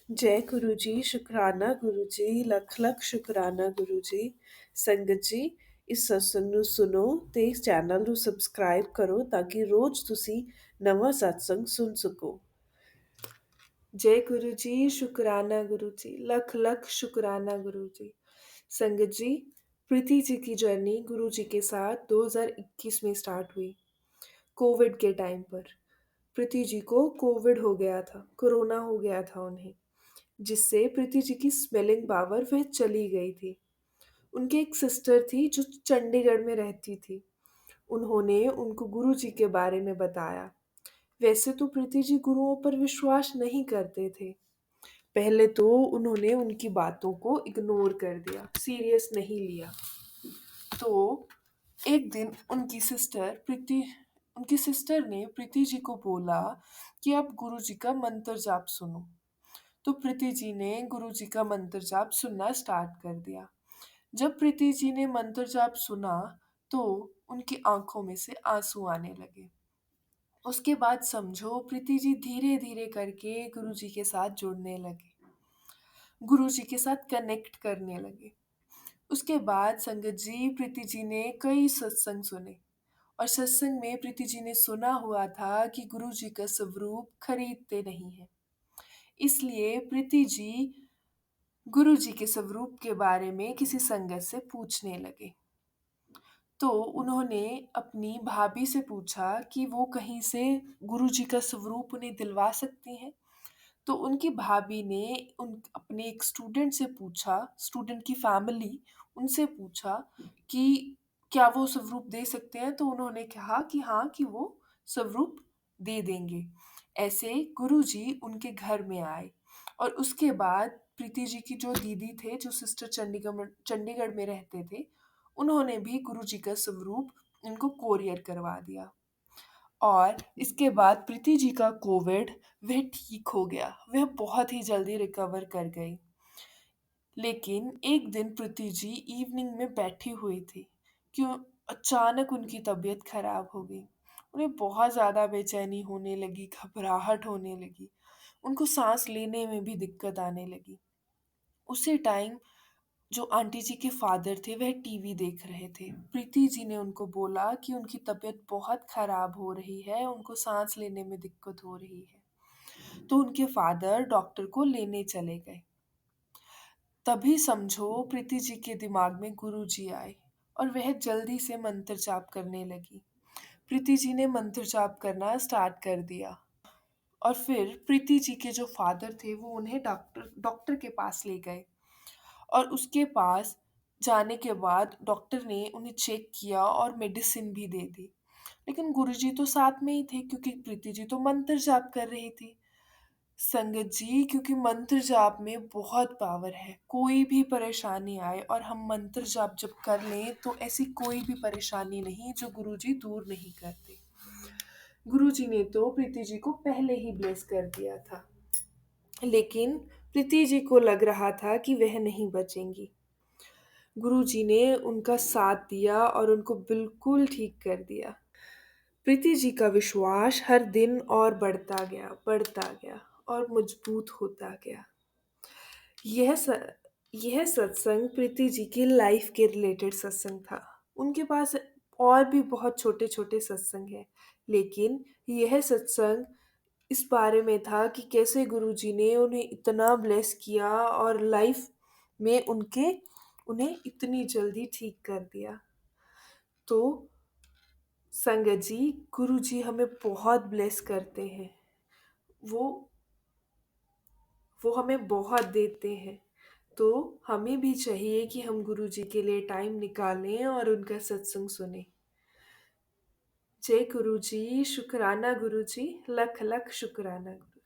जय गुरु जी, शुकराना गुरु जी, लख लख शुकराना गुरु जी। ਸੰਗਤ ਜੀ, ਇਸ ਸਤਸੰਗ ਨੂੰ ਸੁਣੋ ਤੇ ਇਸ ਚੈਨਲ ਨੂੰ ਸਬਸਕ੍ਰਾਈਬ ਕਰੋ ਤਾਂ ਕਿ ਰੋਜ਼ ਤੁਸੀਂ ਨਵਾਂ ਸਤਸੰਗ ਸੁਣ ਸਕੋ। जय गुरु जी, शुकराना गुरु जी, लख लख शुकराना गुरु जी। संगत जी, प्रीति जी की जर्नी गुरु जी के साथ 2021 में स्टार्ट हुई, कोविड के टाइम पर। प्रीति जी को कोविड हो गया था, कोरोना हो गया था उन्हें, जिससे प्रीति जी की स्मेलिंग पावर वह चली गई थी। उनकी एक सिस्टर थी जो चंडीगढ़ में रहती थी। उन्होंने उनको गुरु जी के बारे में बताया। वैसे तो प्रीति जी गुरुओं पर विश्वास नहीं करते थे। पहले तो उन्होंने उनकी बातों को इग्नोर कर दिया, सीरियस नहीं लिया। तो एक दिन उनकी सिस्टर ने प्रीति जी को बोला कि आप गुरु जी का मंत्र जाप सुनो। तो प्रीति जी ने गुरु जी का मंत्र जाप सुनना स्टार्ट कर दिया। जब प्रीति जी ने मंत्र जाप सुना तो उनकी आंखों में से आंसू आने लगे। उसके बाद समझो प्रीति जी धीरे धीरे करके गुरु जी के साथ जुड़ने लगे, गुरु जी के साथ कनेक्ट करने लगे। उसके बाद संगत जी प्रीति जी ने कई सत्संग सुने और सत्संग में प्रीति जी ने सुना हुआ था कि गुरु जी का स्वरूप खरीदते नहीं है। इसलिए प्रीति जी गुरु जी के स्वरूप के बारे में किसी संगत से पूछने लगे। तो उन्होंने अपनी भाभी से पूछा कि वो कहीं से गुरु जी का स्वरूप उन्हें दिलवा सकती हैं। तो उनकी भाभी ने उन अपने एक स्टूडेंट से पूछा, स्टूडेंट की फैमिली उनसे पूछा कि क्या वो स्वरूप दे सकते हैं? तो उन्होंने कहा कि हाँ, कि वो स्वरूप दे देंगे। ऐसे गुरुजी उनके घर में आए और उसके बाद प्रीति जी की जो दीदी थे, जो सिस्टर चंडीगढ़ में रहते थे, उन्होंने भी गुरुजी का स्वरूप उनको कोरियर करवा दिया। और इसके बाद प्रीति जी का कोविड वह ठीक हो गया, वह बहुत ही जल्दी रिकवर कर गई। लेकिन एक दिन प्रीति जी इवनिंग में बैठी हुई थी कि अचानक उनकी तबीयत खराब हो गई। उन्हें बहुत ज़्यादा बेचैनी होने लगी, घबराहट होने लगी, उनको सांस लेने में भी दिक्कत आने लगी। उसी टाइम जो आंटी जी के फादर थे वह टीवी देख रहे थे। प्रीति जी ने उनको बोला कि उनकी तबीयत बहुत खराब हो रही है, उनको सांस लेने में दिक्कत हो रही है। तो उनके फादर डॉक्टर को लेने चले गए। तभी समझो प्रीति जी के दिमाग में गुरु जी आए और वह जल्दी से मंत्र जाप करने लगी। प्रीति जी ने मंत्र जाप करना स्टार्ट कर दिया और फिर प्रीति जी के जो फादर थे वो उन्हें डॉक्टर डॉक्टर के पास ले गए। और उसके पास जाने के बाद डॉक्टर ने उन्हें चेक किया और मेडिसिन भी दे दी। लेकिन गुरुजी तो साथ में ही थे क्योंकि प्रीति जी तो मंत्र जाप कर रही थी। संगत जी, क्योंकि मंत्र जाप में बहुत पावर है, कोई भी परेशानी आए और हम मंत्र जाप जब कर लें तो ऐसी कोई भी परेशानी नहीं जो गुरुजी दूर नहीं करते। गुरुजी ने तो प्रीति जी को पहले ही ब्लेस कर दिया था, लेकिन प्रीति जी को लग रहा था कि वह नहीं बचेंगी। गुरुजी ने उनका साथ दिया और उनको बिल्कुल ठीक कर दिया। प्रीति जी का विश्वास हर दिन और बढ़ता गया और मजबूत होता गया। यह स, यह सत्संग प्रीति जी की लाइफ के रिलेटेड सत्संग था। उनके पास और भी बहुत छोटे छोटे सत्संग हैं, लेकिन यह सत्संग इस बारे में था कि कैसे गुरुजी ने उन्हें इतना ब्लेस किया और लाइफ में उन्हें इतनी जल्दी ठीक कर दिया। तो संगत जी, गुरुजी हमें बहुत ब्लेस करते हैं। वो वो हमें बहुत देते हैं। तो हमें भी चाहिए कि हम गुरुजी के लिए टाइम निकालें और उनका सत्संग सुने। जय गुरुजी, शुकराना गुरुजी, लख लख शुकराना गुरु।